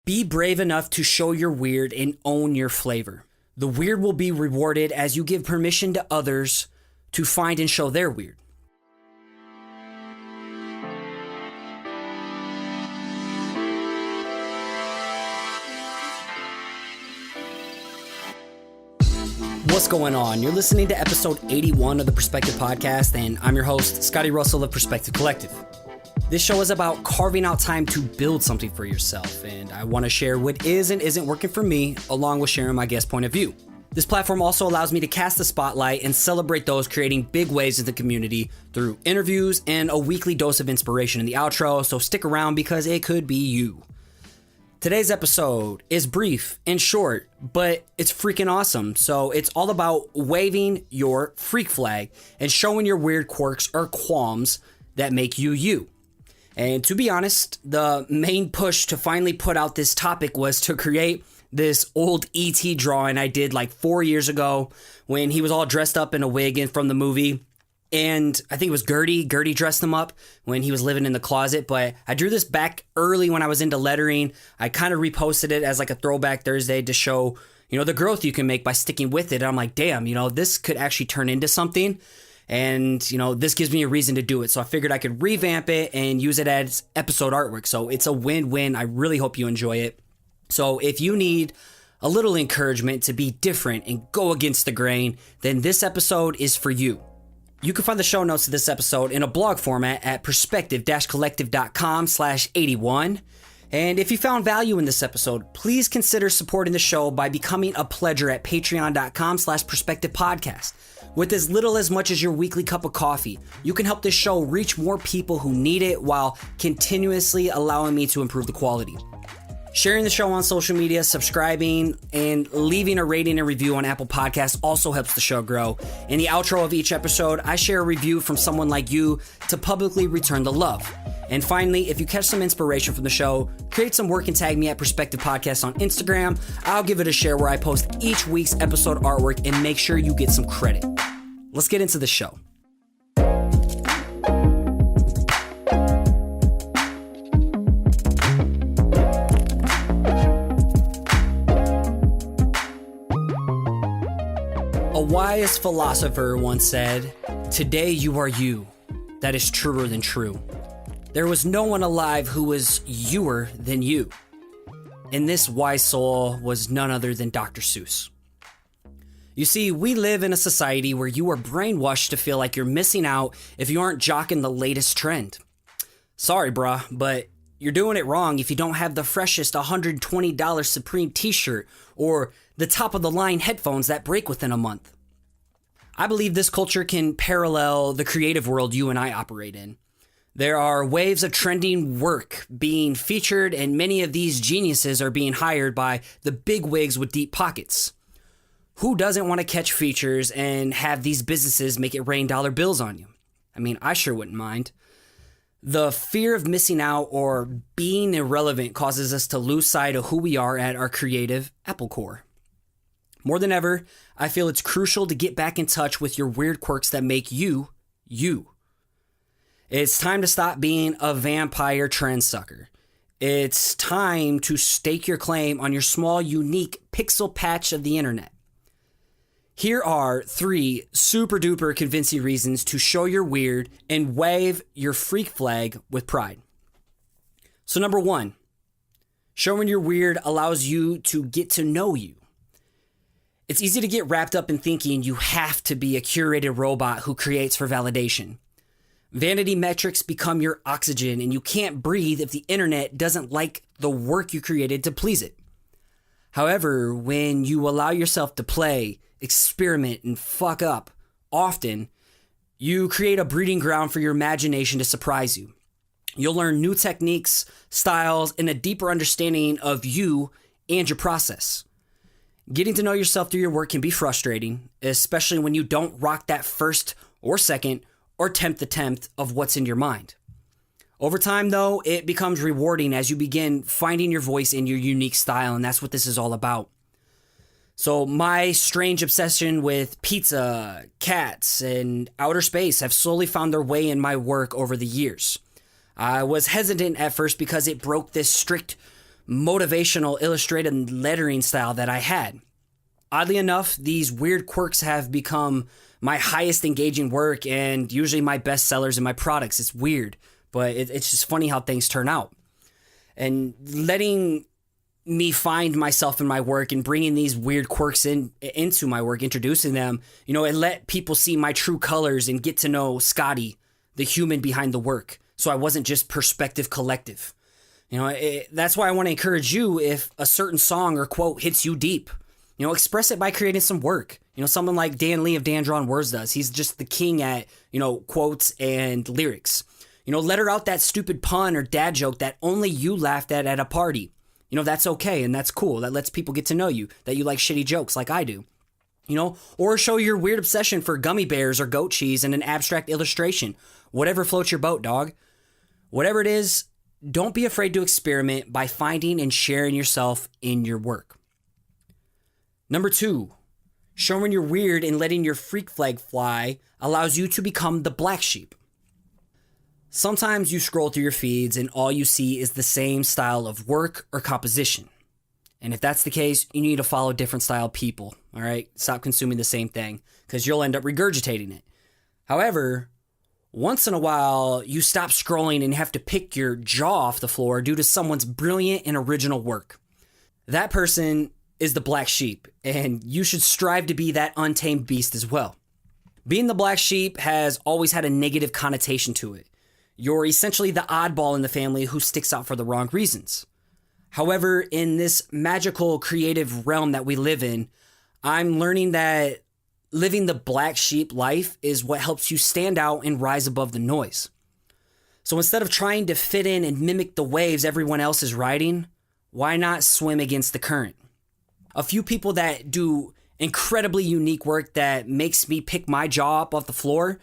Be brave enough to show your weird and own your flavor. The weird will be rewarded as you give permission to others to find and show their weird. What's going on? You're listening to episode 81 of the Perspective Podcast, and I'm your host, Scotty.D.Russell of Perspective Collective. This show is about carving out time to build something for yourself, and I want to share what is and isn't working for me, along with sharing my guest point of view. This platform also allows me to cast the spotlight and celebrate those creating big waves in the community through interviews and a weekly dose of inspiration in the outro, so stick around because it could be you. Today's episode is brief and short, but it's freaking awesome. So it's all about waving your freak flag and showing your weird quirks or qualms that make you you. And to be honest, the main push to finally put out this topic was to create this old E.T. drawing I did like 4 years ago when he was all dressed up in a wig and from the movie. And I think it was Gertie dressed him up when he was living in the closet. But I drew this back early when I was into lettering. I kind of reposted it as like a throwback Thursday to show, the growth you can make by sticking with it. And I'm like, damn, this could actually turn into something. And, this gives me a reason to do it. So I figured I could revamp it and use it as episode artwork. So it's a win-win. I really hope you enjoy it. So if you need a little encouragement to be different and go against the grain, then this episode is for you. You can find the show notes of this episode in a blog format at perspective-collective.com/81. And if you found value in this episode, please consider supporting the show by becoming a pledger at patreon.com/perspectivepodcast. With as little as much as your weekly cup of coffee, you can help this show reach more people who need it while continuously allowing me to improve the quality. Sharing the show on social media, subscribing, and leaving a rating and review on Apple Podcasts also helps the show grow. In the outro of each episode, I share a review from someone like you to publicly return the love. And finally, if you catch some inspiration from the show, create some work and tag me at Perspective Podcast on Instagram. I'll give it a share where I post each week's episode artwork and make sure you get some credit. Let's get into the show. A wise philosopher once said, "Today you are you. That is truer than true. There was no one alive who was youer than you." And this wise soul was none other than Dr. Seuss. You see, we live in a society where you are brainwashed to feel like you're missing out if you aren't jocking the latest trend. Sorry, bruh, but you're doing it wrong if you don't have the freshest $120 Supreme t-shirt or the top-of-the-line headphones that break within a month. I believe this culture can parallel the creative world you and I operate in. There are waves of trending work being featured, and many of these geniuses are being hired by the big wigs with deep pockets. Who doesn't want to catch features and have these businesses make it rain dollar bills on you? I mean, I sure wouldn't mind. The fear of missing out or being irrelevant causes us to lose sight of who we are at our creative apple core. More than ever, I feel it's crucial to get back in touch with your weird quirks that make you, you. It's time to stop being a vampire trend sucker. It's time to stake your claim on your small, unique pixel patch of the internet. Here are 3 super duper convincing reasons to show your weird and wave your freak flag with pride. So number 1, showing your weird allows you to get to know you. It's easy to get wrapped up in thinking you have to be a curated robot who creates for validation. Vanity metrics become your oxygen, and you can't breathe if the internet doesn't like the work you created to please it. However, when you allow yourself to play, experiment, and fuck up often, you create a breeding ground for your imagination to surprise you. You'll learn new techniques, styles, and a deeper understanding of you and your process. Getting to know yourself through your work can be frustrating, especially when you don't rock that first or second or 10th attempt of what's in your mind. Over time, though, it becomes rewarding as you begin finding your voice and your unique style, and that's what this is all about. So my strange obsession with pizza, cats, and outer space have slowly found their way in my work over the years. I was hesitant at first because it broke this strict motivational illustrated lettering style that I had. Oddly enough, these weird quirks have become my highest engaging work and usually my best sellers in my products. It's weird, but it's just funny how things turn out. And letting me find myself in my work and bringing these weird quirks into my work, introducing them, it let people see my true colors and get to know Scotty, the human behind the work. So I wasn't just perspective collective. That's why I want to encourage you, if a certain song or quote hits you deep, express it by creating some work. Someone like Dan Lee of Dan Drawn Words does. He's just the king at, quotes and lyrics. Let her out that stupid pun or dad joke that only you laughed at a party. That's okay and that's cool. That lets people get to know you, that you like shitty jokes like I do. Or show your weird obsession for gummy bears or goat cheese in an abstract illustration. Whatever floats your boat, dog. Whatever it is, don't be afraid to experiment by finding and sharing yourself in your work. Number 2, showing you're weird and letting your freak flag fly allows you to become the black sheep. Sometimes you scroll through your feeds and all you see is the same style of work or composition. And if that's the case, you need to follow different style people, all right? Stop consuming the same thing because you'll end up regurgitating it. However, once in a while, you stop scrolling and have to pick your jaw off the floor due to someone's brilliant and original work. That person is the black sheep, and you should strive to be that untamed beast as well. Being the black sheep has always had a negative connotation to it. You're essentially the oddball in the family who sticks out for the wrong reasons. However, in this magical creative realm that we live in, I'm learning that living the black sheep life is what helps you stand out and rise above the noise. So instead of trying to fit in and mimic the waves everyone else is riding, why not swim against the current? A few people that do incredibly unique work that makes me pick my jaw up off the floor.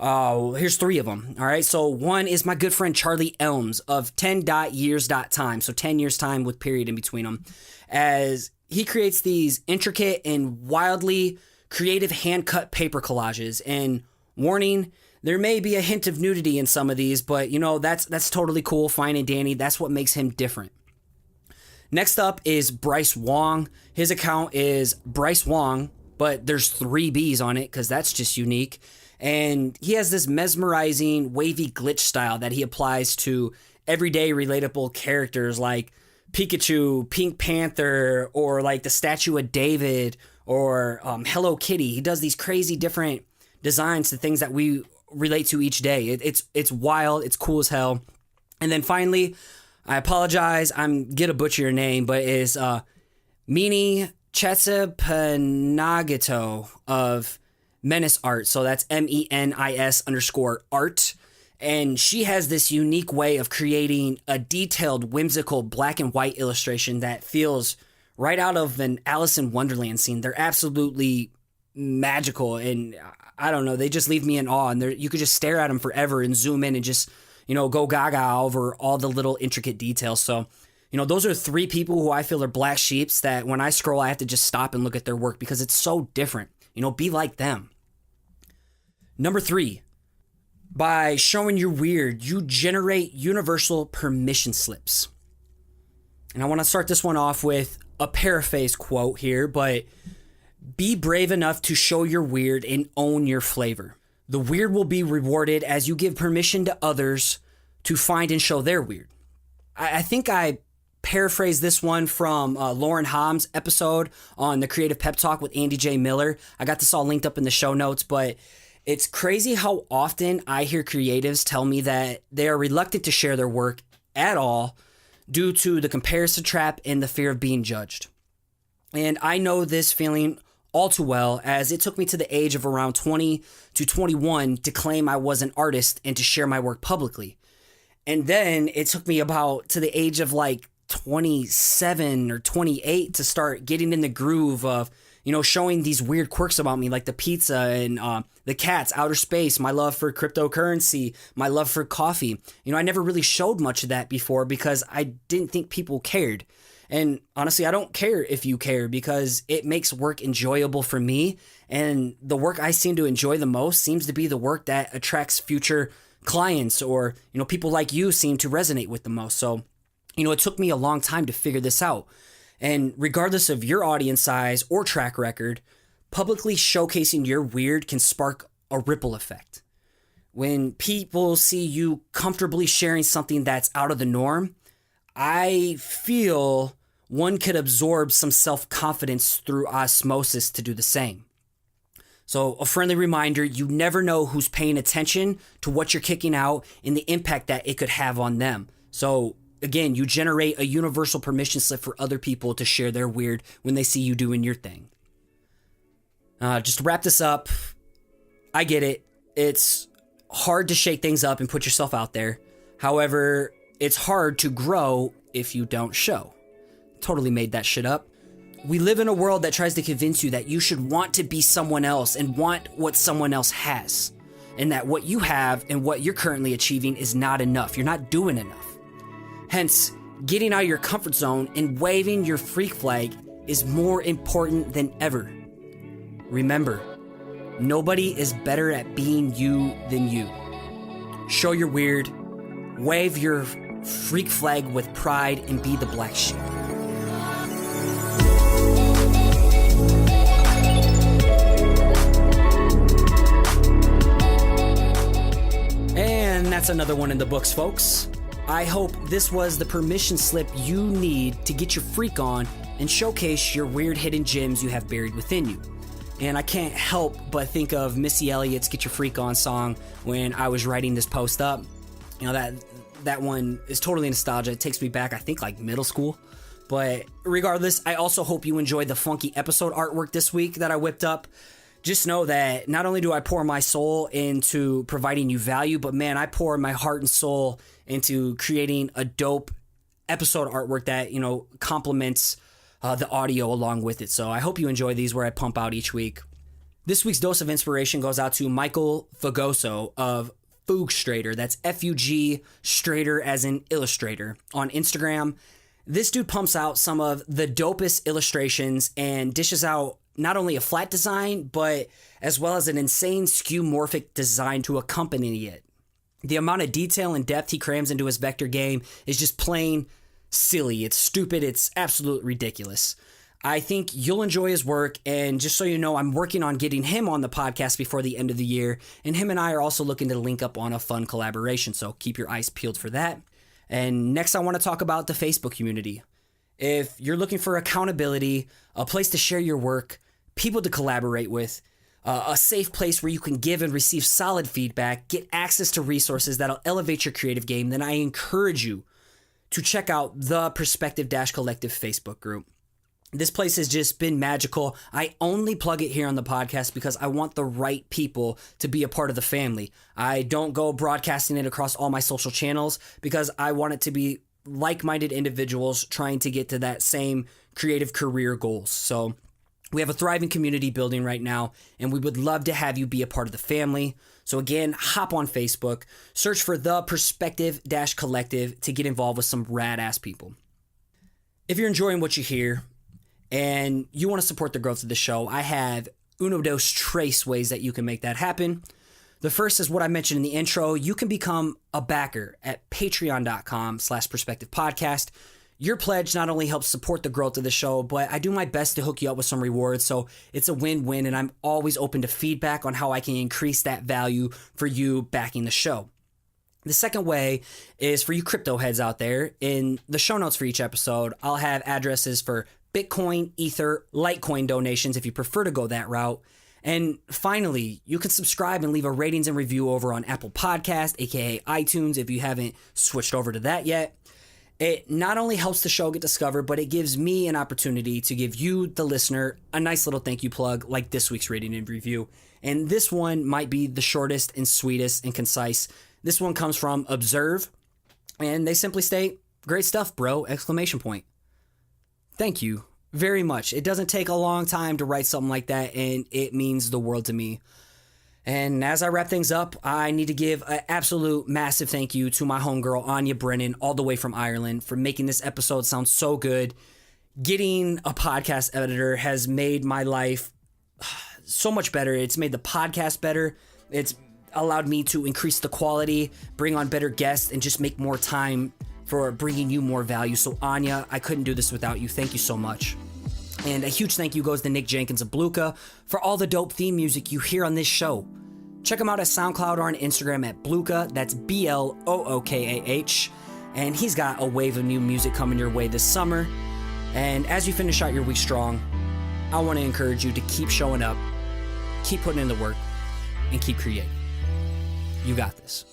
Here's 3 of them. All right. So one is my good friend Charlie Elms of 10.years.time. So 10 years time with period in between them, as he creates these intricate and wildly creative hand-cut paper collages. And warning, there may be a hint of nudity in some of these, but that's totally cool, fine and dandy. That's what makes him different. Next up is Bryce Wong. His account is Bryce Wong, but there's 3 B's on it because that's just unique. And he has this mesmerizing wavy glitch style that he applies to everyday relatable characters like Pikachu, Pink Panther, or like the Statue of David, or Hello Kitty. He does these crazy different designs to things that we relate to each day. It's wild. It's cool as hell. And then finally, I apologize, I'm gonna butcher your name, but it's Mini Chetzepanagato of Menace Art. So that's MENIS_art. And she has this unique way of creating a detailed, whimsical black and white illustration that feels right out of an Alice in Wonderland scene. They're absolutely magical, and I don't know, they just leave me in awe. And you could just stare at them forever and zoom in and just go gaga over all the little intricate details. So, those are 3 people who I feel are black sheeps that when I scroll, I have to just stop and look at their work because it's so different. Be like them. Number 3, by showing you're weird, you generate universal permission slips. And I want to start this one off with a paraphrase quote here, but be brave enough to show you're weird and own your flavor. The weird will be rewarded as you give permission to others to find and show their weird. I think I paraphrased this one from Lauren Hamm's episode on the Creative Pep Talk with Andy J. Miller. I got this all linked up in the show notes, but it's crazy how often I hear creatives tell me that they are reluctant to share their work at all due to the comparison trap and the fear of being judged. And I know this feeling all too well, as it took me to the age of around 20 to 21 to claim I was an artist and to share my work publicly. And then it took me about to the age of like 27 or 28 to start getting in the groove of, showing these weird quirks about me, like the pizza and the cats, outer space, my love for cryptocurrency, my love for coffee. I never really showed much of that before because I didn't think people cared. And honestly, I don't care if you care because it makes work enjoyable for me. And the work I seem to enjoy the most seems to be the work that attracts future clients or, people like you seem to resonate with the most. So It took me a long time to figure this out. And regardless of your audience size or track record, publicly showcasing your weird can spark a ripple effect. When people see you comfortably sharing something that's out of the norm, I feel one could absorb some self-confidence through osmosis to do the same. So a friendly reminder, you never know who's paying attention to what you're kicking out and the impact that it could have on them. So again, you generate a universal permission slip for other people to share their weird when they see you doing your thing. Just to wrap this up, I get it. It's hard to shake things up and put yourself out there. However, it's hard to grow if you don't show. Totally made that shit up. We live in a world that tries to convince you that you should want to be someone else and want what someone else has. And that what you have and what you're currently achieving is not enough. You're not doing enough. Hence, getting out of your comfort zone and waving your freak flag is more important than ever. Remember, nobody is better at being you than you. Show your weird, wave your freak flag with pride, and be the black sheep. And that's another one in the books, folks. I hope this was the permission slip you need to get your freak on and showcase your weird hidden gems you have buried within you. And I can't help but think of Missy Elliott's Get Your Freak On song when I was writing this post up. That one is totally nostalgia. It takes me back, I think, like middle school. But regardless, I also hope you enjoyed the funky episode artwork this week that I whipped up. Just know that not only do I pour my soul into providing you value, but man, I pour my heart and soul into creating a dope episode artwork that, complements the audio along with it. So I hope you enjoy these where I pump out each week. This week's dose of inspiration goes out to Michael Fugoso of Fugstrator. That's F-U-G, Strader as in illustrator on Instagram. This dude pumps out some of the dopest illustrations and dishes out not only a flat design, but as well as an insane skeuomorphic design to accompany it. The amount of detail and depth he crams into his vector game is just plain silly. It's stupid. It's absolutely ridiculous. I think you'll enjoy his work, and just so you know, I'm working on getting him on the podcast before the end of the year, and him and I are also looking to link up on a fun collaboration, so keep your eyes peeled for that. And next I want to talk about the Facebook community. If you're looking for accountability, a place to share your work, people to collaborate with, a safe place where you can give and receive solid feedback, get access to resources that'll elevate your creative game, then I encourage you to check out the Perspective-Collective Facebook group. This place has just been magical. I only plug it here on the podcast because I want the right people to be a part of the family. I don't go broadcasting it across all my social channels because I want it to be like-minded individuals trying to get to that same creative career goals. So we have a thriving community building right now, and we would love to have you be a part of the family. So again, hop on Facebook, search for the Perspective-Collective to get involved with some rad-ass people. If you're enjoying what you hear and you want to support the growth of the show, I have uno dos tres ways that you can make that happen. The first is what I mentioned in the intro. You can become a backer at patreon.com/perspectivepodcast. Your pledge not only helps support the growth of the show, but I do my best to hook you up with some rewards, so it's a win-win, and I'm always open to feedback on how I can increase that value for you backing the show. The second way is for you crypto heads out there. In the show notes for each episode, I'll have addresses for Bitcoin, Ether, Litecoin donations if you prefer to go that route. And finally, you can subscribe and leave a ratings and review over on Apple Podcast, aka iTunes, if you haven't switched over to that yet. It not only helps the show get discovered, but it gives me an opportunity to give you, the listener, a nice little thank you plug like this week's rating and review. And this one might be the shortest and sweetest and concise. This one comes from Observe, and they simply state, "Great stuff, bro!" Exclamation point. Thank you very much. It doesn't take a long time to write something like that, and it means the world to me. And as I wrap things up, I need to give an absolute massive thank you to my homegirl, Áine Brennan, all the way from Ireland, for making this episode sound so good. Getting a podcast editor has made my life so much better. It's made the podcast better. It's allowed me to increase the quality, bring on better guests, and just make more time for bringing you more value. So Áine, I couldn't do this without you. Thank you so much. And a huge thank you goes to Nick Jenkins of Blookah for all the dope theme music you hear on this show. Check him out at SoundCloud or on Instagram at Blookah. That's BLOOKAH. And he's got a wave of new music coming your way this summer. And as you finish out your week strong, I want to encourage you to keep showing up, keep putting in the work, and keep creating. You got this.